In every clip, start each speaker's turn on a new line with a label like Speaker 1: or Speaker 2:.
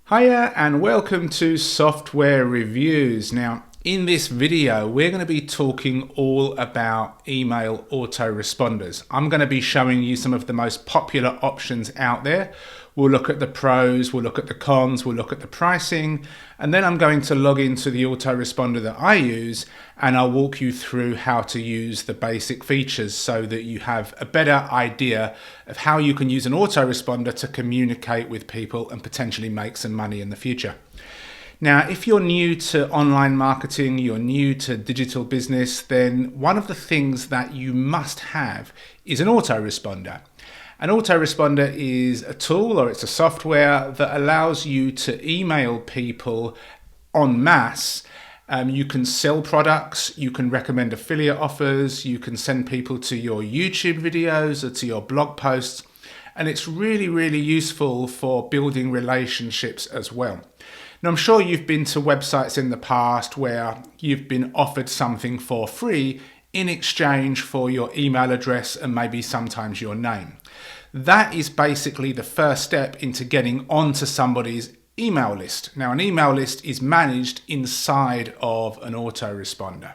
Speaker 1: Hiya and welcome to Software Reviews. Now, in this video, we're going to be talking all about email autoresponders. I'm going to be showing you some of the most popular options out there. We'll look at the pros, we'll look at the cons, we'll look at the pricing, and then I'm going to log into the autoresponder that I use and I'll walk you through how to use the basic features so that you have a better idea of how you can use an autoresponder to communicate with people and potentially make some money in the future. Now, if you're new to online marketing, you're new to digital business, then one of the things that you must have is an autoresponder. An autoresponder is a tool, or it's a software that allows you to email people en masse. You can sell products, you can recommend affiliate offers, you can send people to your YouTube videos or to your blog posts, and it's really, really useful for building relationships as well. Now, I'm sure you've been to websites in the past where you've been offered something for free in exchange for your email address and maybe sometimes your name. That is basically the first step into getting onto somebody's email list. Now, an email list is managed inside of an autoresponder.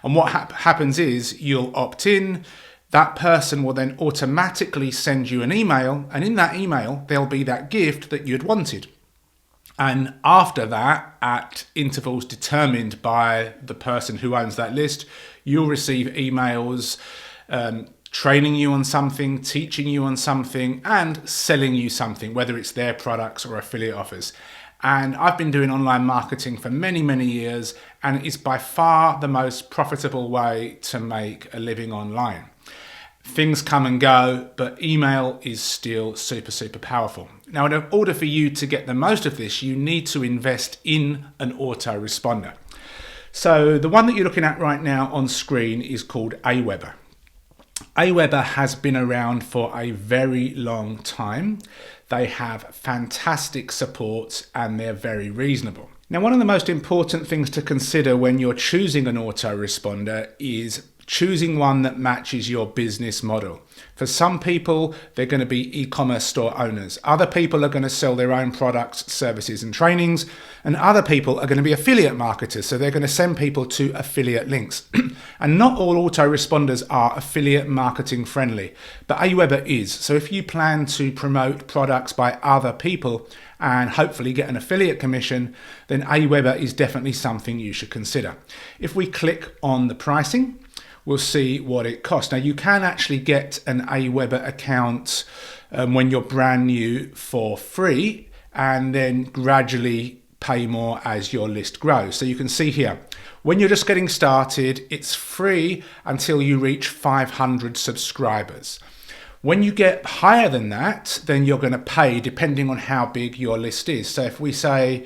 Speaker 1: And what happens is you'll opt in, that person will then automatically send you an email, and in that email, there'll be that gift that you'd wanted. And after that, at intervals determined by the person who owns that list, you'll receive emails training you on something, teaching you on something, and selling you something, whether it's their products or affiliate offers. And I've been doing online marketing for many, many years, and it is by far the most profitable way to make a living online. Things come and go, but email is still super, super powerful. Now, in order for you to get the most of this, you need to invest in an autoresponder. So the one that you're looking at right now on screen is called Aweber. Aweber has been around for a very long time. They have fantastic support and they're very reasonable. Now, one of the most important things to consider when you're choosing an autoresponder is choosing one that matches your business model. For some people, they're going to be e-commerce store owners. Other people are going to sell their own products, services and trainings. And other people are going to be affiliate marketers. So they're going to send people to affiliate links. And not all autoresponders are affiliate marketing friendly, but Aweber is. So if you plan to promote products by other people and hopefully get an affiliate commission, then Aweber is definitely something you should consider. If we click on the pricing, we'll see what it costs. Now, you can actually get an Aweber account when you're brand new for free and then gradually pay more as your list grows. So you can see here, when you're just getting started, it's free until you reach 500 subscribers. When you get higher than that, then you're going to pay depending on how big your list is. So if we say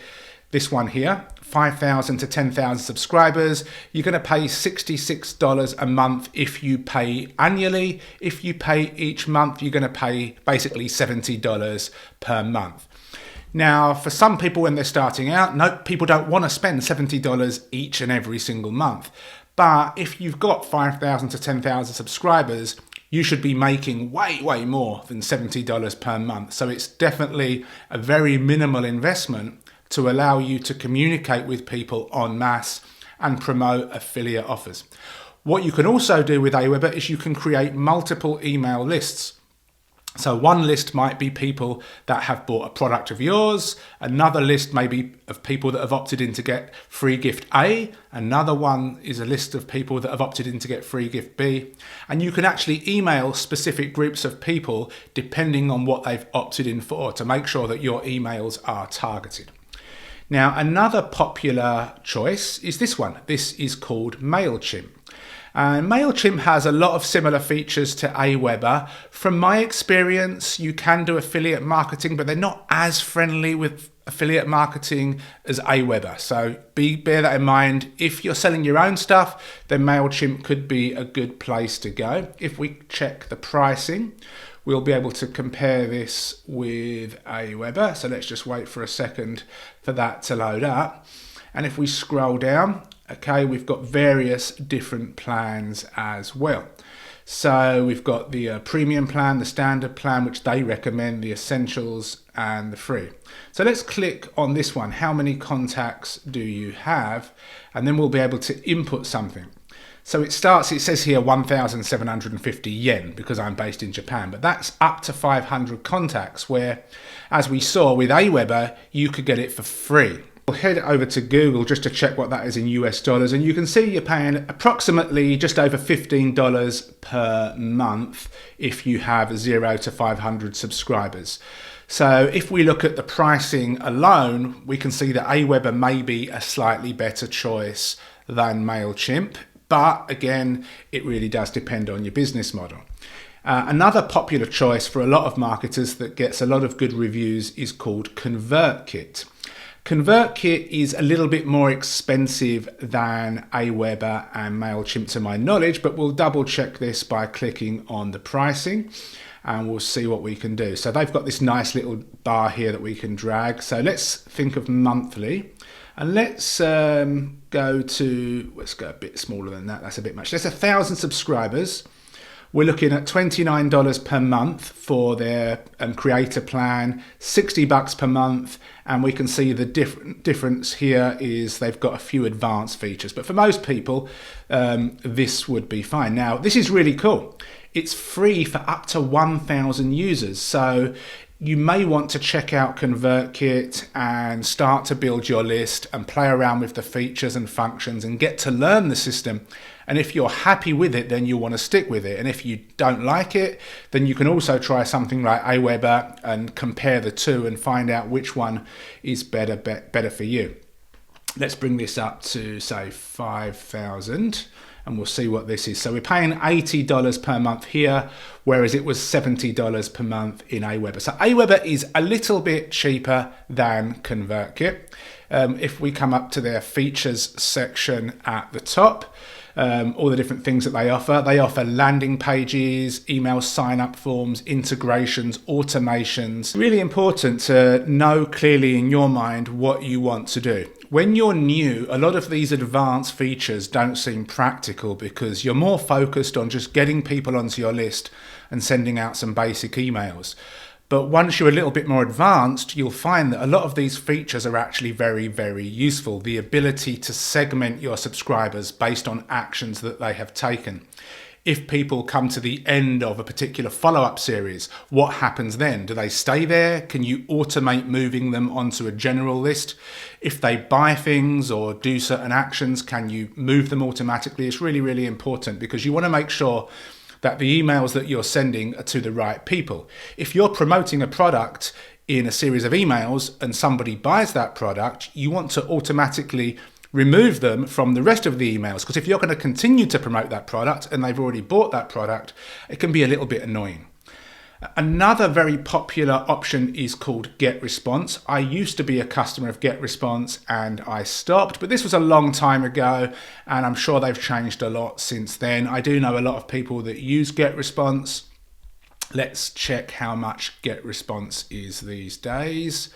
Speaker 1: this one here, 5,000 to 10,000 subscribers, you're going to pay $66 a month if you pay annually. If you pay each month, you're going to pay basically $70 per month. Now, for some people when they're starting out, no, people don't want to spend $70 each and every single month. But if you've got 5,000 to 10,000 subscribers, you should be making way, way more than $70 per month. So it's definitely a very minimal investment to allow you to communicate with people en masse and promote affiliate offers. What you can also do with Aweber is you can create multiple email lists. So one list might be people that have bought a product of yours. Another list may be of people that have opted in to get free gift A. Another one is a list of people that have opted in to get free gift B. And you can actually email specific groups of people depending on what they've opted in for to make sure that your emails are targeted. Now, another popular choice is this one. This is called MailChimp. MailChimp has a lot of similar features to Aweber. From my experience, you can do affiliate marketing, but they're not as friendly with affiliate marketing as Aweber. So bear that in mind. If you're selling your own stuff, then MailChimp could be a good place to go. If we check the pricing, we'll be able to compare this with Aweber. So let's just wait for a second for that to load up. And if we scroll down, okay, we've got various different plans as well. So we've got the premium plan, the standard plan, which they recommend, the essentials and the free. So let's click on this one. How many contacts do you have? And then we'll be able to input something. So it says here 1,750 yen because I'm based in Japan, but that's up to 500 contacts where, as we saw with Aweber, you could get it for free. We'll head over to Google just to check what that is in US dollars, and you can see you're paying approximately just over $15 per month if you have 0 to 500 subscribers. So if we look at the pricing alone, we can see that Aweber may be a slightly better choice than MailChimp. But again, it really does depend on your business model. Another popular choice for a lot of marketers that gets a lot of good reviews is called ConvertKit. ConvertKit is a little bit more expensive than Aweber and MailChimp to my knowledge, but we'll double check this by clicking on the pricing and we'll see what we can do. So they've got this nice little bar here that we can drag. So let's think of monthly. And let's go a bit smaller than that. That's a bit much. There's 1,000 subscribers. We're looking at $29 per month for their creator plan, $60 per month. And we can see the difference here is they've got a few advanced features. But for most people, this would be fine. Now, this is really cool. It's free for up to 1,000 users. So you may want to check out ConvertKit and start to build your list and play around with the features and functions and get to learn the system. And if you're happy with it, then you'll want to stick with it. And if you don't like it, then you can also try something like Aweber and compare the two and find out which one is better for you. Let's bring this up to say 5,000. And we'll see what this is. So we're paying $80 per month here, whereas it was $70 per month in Aweber. So Aweber is a little bit cheaper than ConvertKit. If we come up to their features section at the top, all the different things that they offer landing pages, email sign-up forms, integrations, automations. Really important to know clearly in your mind what you want to do. When you're new, a lot of these advanced features don't seem practical because you're more focused on just getting people onto your list and sending out some basic emails. But once you're a little bit more advanced, you'll find that a lot of these features are actually very, very useful. The ability to segment your subscribers based on actions that they have taken. If people come to the end of a particular follow-up series, what happens then? Do they stay there? Can you automate moving them onto a general list? If they buy things or do certain actions, can you move them automatically? It's really, really important because you want to make sure that the emails that you're sending are to the right people. If you're promoting a product in a series of emails and somebody buys that product, you want to automatically remove them from the rest of the emails, because if you're going to continue to promote that product and they've already bought that product, it can be a little bit annoying. Another very popular option is called GetResponse. I used to be a customer of GetResponse and I stopped, but this was a long time ago and I'm sure they've changed a lot since then. I do know a lot of people that use GetResponse. Let's check how much GetResponse is these days.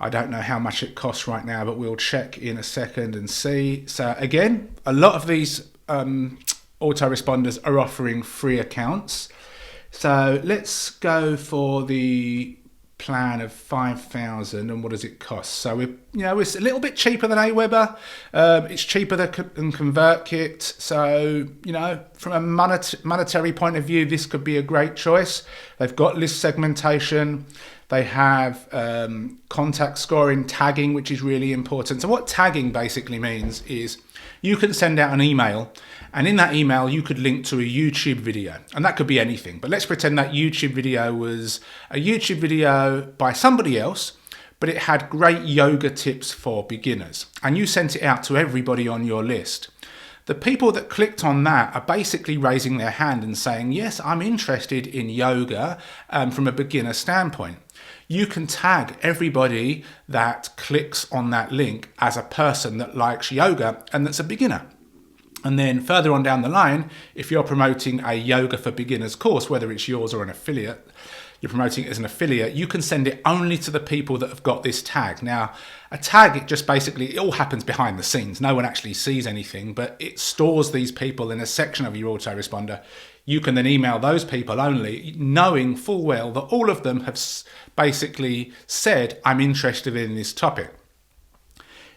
Speaker 1: I don't know how much it costs right now, but we'll check in a second and see. So again, a lot of these autoresponders are offering free accounts. So let's go for the plan of 5,000 and what does it cost? So it's a little bit cheaper than Aweber. It's cheaper than ConvertKit. So, from a monetary point of view, this could be a great choice. They've got list segmentation. They have contact scoring, tagging, which is really important. So what tagging basically means is you can send out an email, and in that email, you could link to a YouTube video, and that could be anything. But let's pretend that YouTube video was a YouTube video by somebody else, but it had great yoga tips for beginners, and you sent it out to everybody on your list. The people that clicked on that are basically raising their hand and saying, yes, I'm interested in yoga from a beginner standpoint. You can tag everybody that clicks on that link as a person that likes yoga and that's a beginner. And then further on down the line, if you're promoting a yoga for beginners course, whether it's yours or an affiliate, you're promoting it as an affiliate, you can send it only to the people that have got this tag. Now, a tag, it just basically, it all happens behind the scenes. No one actually sees anything, but it stores these people in a section of your autoresponder. You can then email those people only, knowing full well that all of them have basically said, I'm interested in this topic.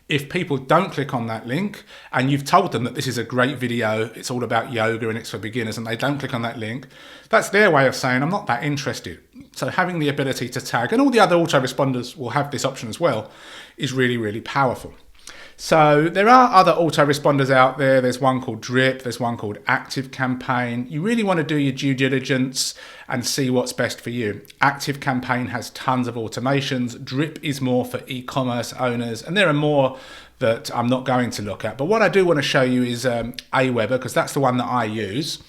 Speaker 1: If people don't click on that link and you've told them that this is a great video, it's all about yoga and it's for beginners, and they don't click on that link, that's their way of saying, I'm not that interested. So having the ability to tag, and all the other autoresponders will have this option as well, is really, really powerful. So there are other autoresponders out there. There's one called Drip, there's one called ActiveCampaign. You really want to do your due diligence and see what's best for you. ActiveCampaign has tons of automations. Drip is more for e-commerce owners, and there are more that I'm not going to look at. But what I do want to show you is Aweber, because that's the one that I use.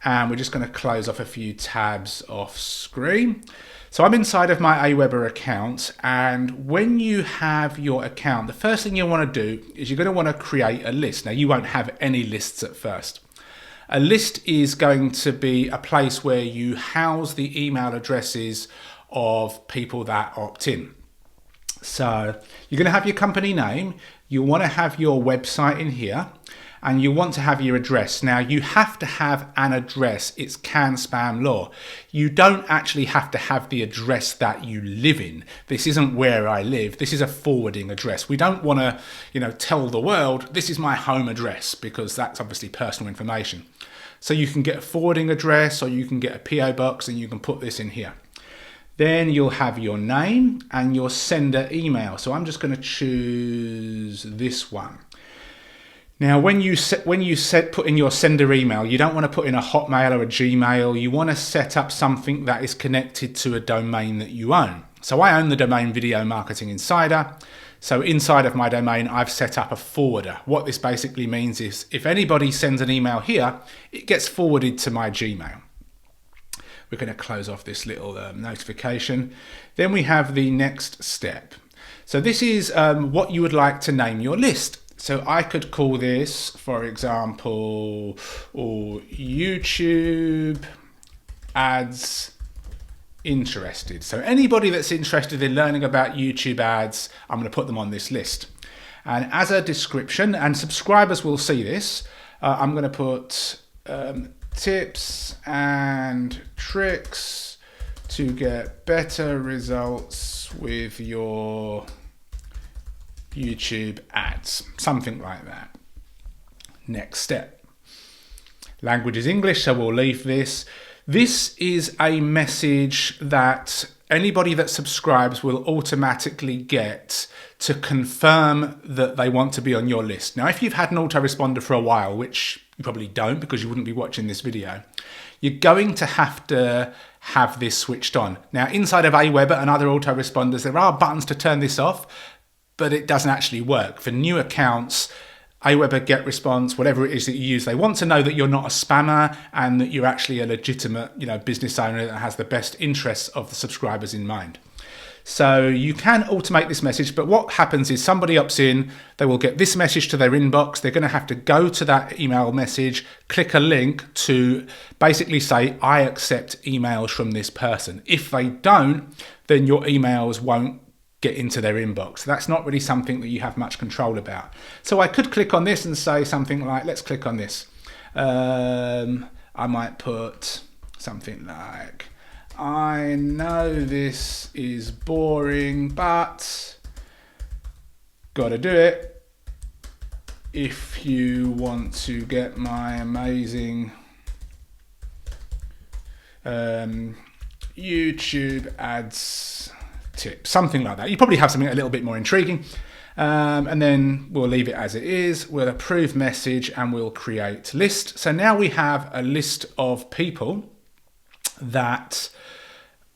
Speaker 1: And we're just going to close off a few tabs off screen. So I'm inside of my Aweber account, and when you have your account, the first thing you want to do is you're going to want to create a list. Now, you won't have any lists at first. A list is going to be a place where you house the email addresses of people that opt in. So you're going to have your company name, you want to have your website in here, and you want to have your address. Now, you have to have an address. It's CAN-SPAM law. You don't actually have to have the address that you live in. This isn't where I live. This is a forwarding address. We don't want to, tell the world, this is my home address, because that's obviously personal information. So you can get a forwarding address, or you can get a PO box, and you can put this in here. Then you'll have your name and your sender email. So I'm just going to choose this one. Now, when you put in your sender email, you don't want to put in a Hotmail or a Gmail. You want to set up something that is connected to a domain that you own. So I own the domain Video Marketing Insider. So inside of my domain, I've set up a forwarder. What this basically means is if anybody sends an email here, it gets forwarded to my Gmail. We're going to close off this little notification. Then we have the next step. So this is what you would like to name your list. So I could call this, for example, YouTube ads interested. So anybody that's interested in learning about YouTube ads, I'm going to put them on this list. And as a description, and subscribers will see this, I'm going to put tips and tricks to get better results with your YouTube ads, something like that. Next step. Language is English, so we'll leave this. This is a message that anybody that subscribes will automatically get to confirm that they want to be on your list. Now, if you've had an autoresponder for a while, which you probably don't because you wouldn't be watching this video, you're going to have this switched on. Now, inside of Aweber and other autoresponders, there are buttons to turn this off, but it doesn't actually work. For new accounts, Aweber, GetResponse, whatever it is that you use, they want to know that you're not a spammer and that you're actually a legitimate, business owner that has the best interests of the subscribers in mind. So you can automate this message, but what happens is somebody opts in, they will get this message to their inbox. They're going to have to go to that email message, click a link to basically say, I accept emails from this person. If they don't, then your emails won't get into their inbox. That's not really something that you have much control about. So I could click on this and say something like, let's click on this. I might put something like, I know this is boring, but gotta do it if you want to get my amazing YouTube ads tip, something like that. You probably have something a little bit more intriguing, and then we'll leave it as it is. We'll approve message and we'll create list. So now we have a list of people that,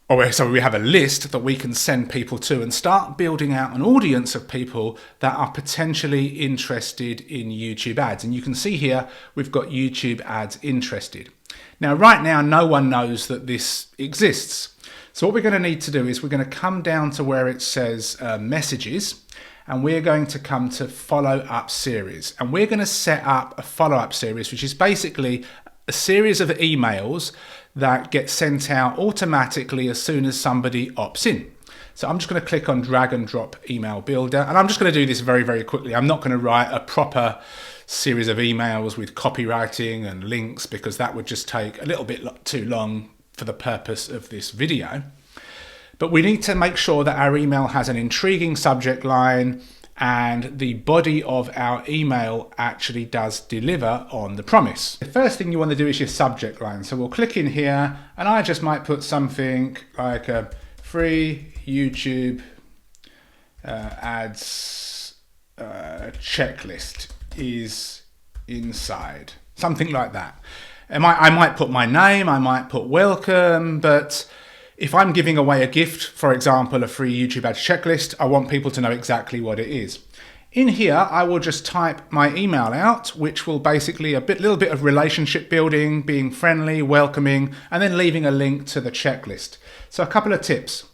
Speaker 1: we have a list that we can send people to and start building out an audience of people that are potentially interested in YouTube ads. And you can see here we've got YouTube ads interested. Now, right now, no one knows that this exists. So what we're going to need to do is we're going to come down to where it says messages, and we're going to come to follow up series. And we're going to set up a follow up series, which is basically a series of emails that get sent out automatically as soon as somebody opts in. So I'm just going to click on drag and drop email builder, and I'm just going to do this very, very quickly. I'm not going to write a proper series of emails with copywriting and links because that would just take a little bit too long for the purpose of this video. But we need to make sure that our email has an intriguing subject line and the body of our email actually does deliver on the promise. The first thing you want to do is your subject line. So we'll click in here, and I just might put something like a free YouTube ads checklist is inside. Something like that. I might put my name, I might put welcome, but if I'm giving away a gift, for example, a free YouTube ads checklist, I want people to know exactly what it is. In here, I will just type my email out, which will basically little bit of relationship building, being friendly, welcoming, and then leaving a link to the checklist. So a couple of tips.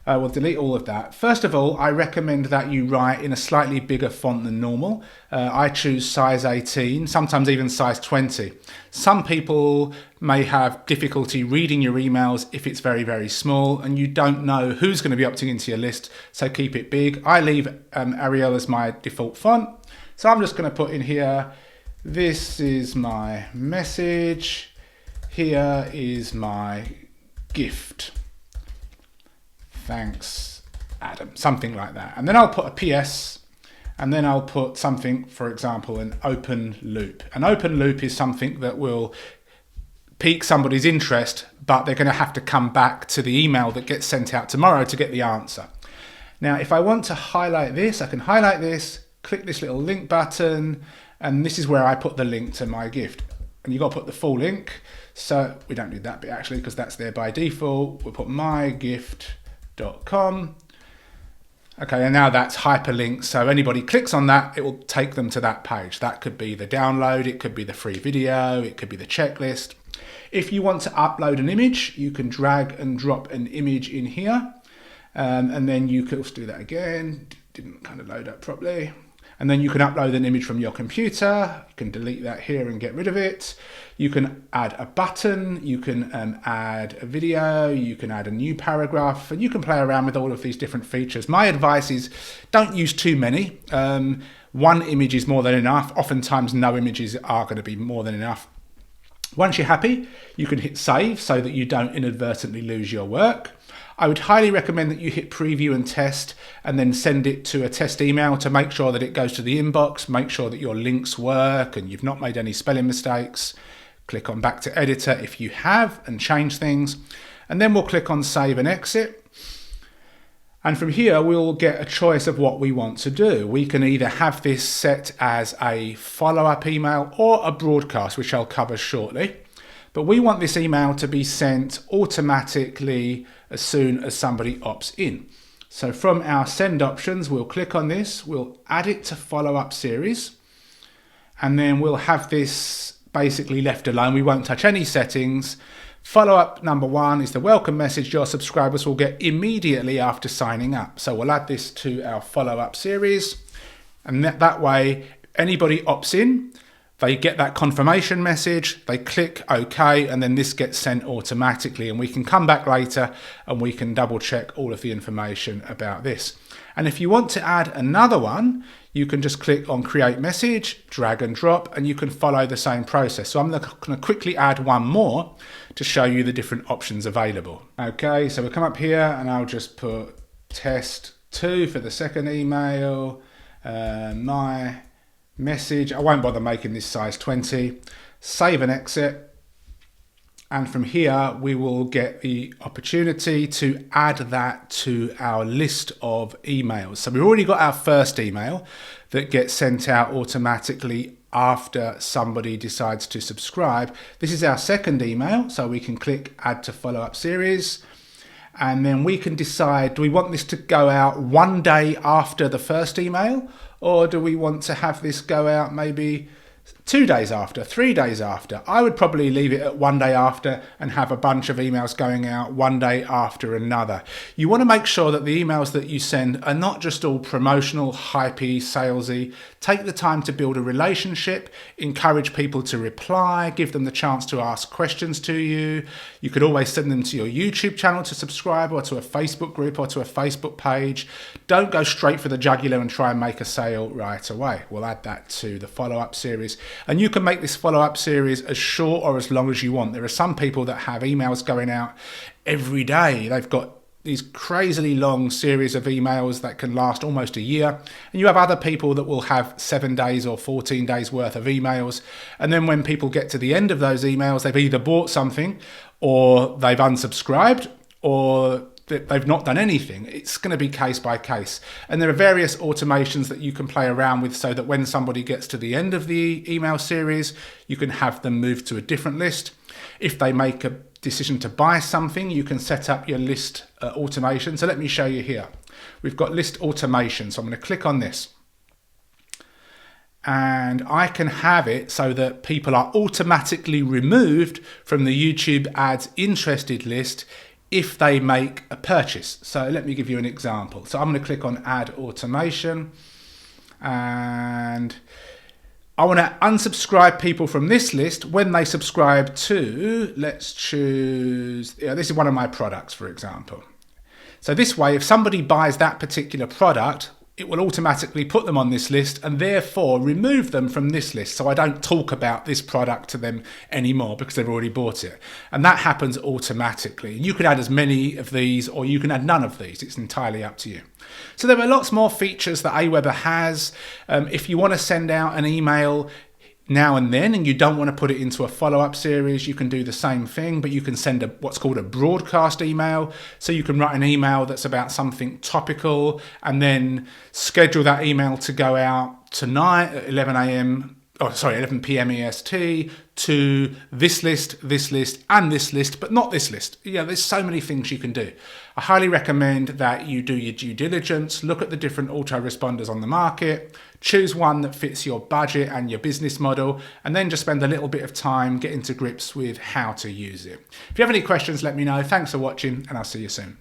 Speaker 1: We'll delete all of that. First of all, I recommend that you write in a slightly bigger font than normal. I choose size 18, sometimes even size 20. Some people may have difficulty reading your emails if it's very, very small and you don't know who's going to be opting into your list, so keep it big. I leave Arial as my default font. So I'm just going to put in here, this is my message, here is my gift. Thanks, Adam, something like that. And then I'll put a PS, and then I'll put something, for example, an open loop. An open loop is something that will pique somebody's interest, but they're going to have to come back to the email that gets sent out tomorrow to get the answer. Now, if I want to highlight this, I can highlight this, click this little link button, and this is where I put the link to my gift. And you've got to put the full link. So we don't need that bit actually, because that's there by default. We'll put mygift.com. Okay, and now that's hyperlinked, so anybody clicks on that, it will take them to that page. That could be the download, it could be the free video, it could be the checklist. If you want to upload an image, you can drag and drop an image in here, and then you can, let's do that again, didn't kind of load up properly. And then you can upload an image from your computer. You can delete that here and get rid of it. You can add a button, you can add a video, you can add a new paragraph, and you can play around with all of these different features. My advice is don't use too many. One image is more than enough. Oftentimes no images are going to be more than enough. Once you're happy, you can hit save so that you don't inadvertently lose your work. I would highly recommend that you hit preview and test and then send it to a test email to make sure that it goes to the inbox, make sure that your links work and you've not made any spelling mistakes. Click on back to editor if you have and change things. And then we'll click on save and exit. And from here, we'll get a choice of what we want to do. We can either have this set as a follow-up email or a broadcast, which I'll cover shortly. But we want this email to be sent automatically as soon as somebody opts in. So from our send options, we'll click on this, we'll add it to follow-up series, and then we'll have this basically left alone. We won't touch any settings. Follow-up number 1 is the welcome message your subscribers will get immediately after signing up. So we'll add this to our follow-up series, and that way anybody opts in, they get that confirmation message, they click OK, and then this gets sent automatically, and we can come back later and we can double check all of the information about this. And if you want to add another one, you can just click on create message, drag and drop, and you can follow the same process. So I'm going to quickly add one more to show you the different options available. Okay, so we'll come up here and I'll just put test 2 for the second email, my message. I won't bother making this size 20. Save and exit. And from here, we will get the opportunity to add that to our list of emails. So we've already got our first email that gets sent out automatically after somebody decides to subscribe. This is our second email, so we can click add to follow-up series. And then we can decide, do we want this to go out one day after the first email? Or do we want to have this go out maybe 2 days after, 3 days after. I would probably leave it at 1 day after and have a bunch of emails going out 1 day after another. You want to make sure that the emails that you send are not just all promotional, hypey, salesy. Take the time to build a relationship, encourage people to reply, give them the chance to ask questions to you. You could always send them to your YouTube channel to subscribe, or to a Facebook group, or to a Facebook page. Don't go straight for the jugular and try and make a sale right away. We'll add that to the follow-up series. And you can make this follow-up series as short or as long as you want. There are some people that have emails going out every day. They've got these crazily long series of emails that can last almost a year. And you have other people that will have 7 days or 14 days worth of emails. And then when people get to the end of those emails, they've either bought something, or they've unsubscribed, or they've not done anything. It's going to be case by case. And there are various automations that you can play around with so that when somebody gets to the end of the email series, you can have them move to a different list. If they make a decision to buy something, you can set up your list automation. So let me show you here. We've got list automation. So I'm going to click on this. And I can have it so that people are automatically removed from the YouTube ads interested list if they make a purchase. So let me give you an example. So I'm going to click on add automation, and I want to unsubscribe people from this list when they subscribe to, let's choose, this is one of my products, for example. So this way, if somebody buys that particular product, it will automatically put them on this list and therefore remove them from this list. So I don't talk about this product to them anymore because they've already bought it. And that happens automatically. You can add as many of these, or you can add none of these. It's entirely up to you. So there are lots more features that Aweber has. If you want to send out an email now and then and you don't want to put it into a follow-up series, you can do the same thing, but you can send what's called a broadcast email. So you can write an email that's about something topical and then schedule that email to go out tonight at 11 p.m. EST to this list, and this list, but not this list. There's so many things you can do. I highly recommend that you do your due diligence, look at the different autoresponders on the market, choose one that fits your budget and your business model, and then just spend a little bit of time getting to grips with how to use it. If you have any questions, let me know. Thanks for watching, and I'll see you soon.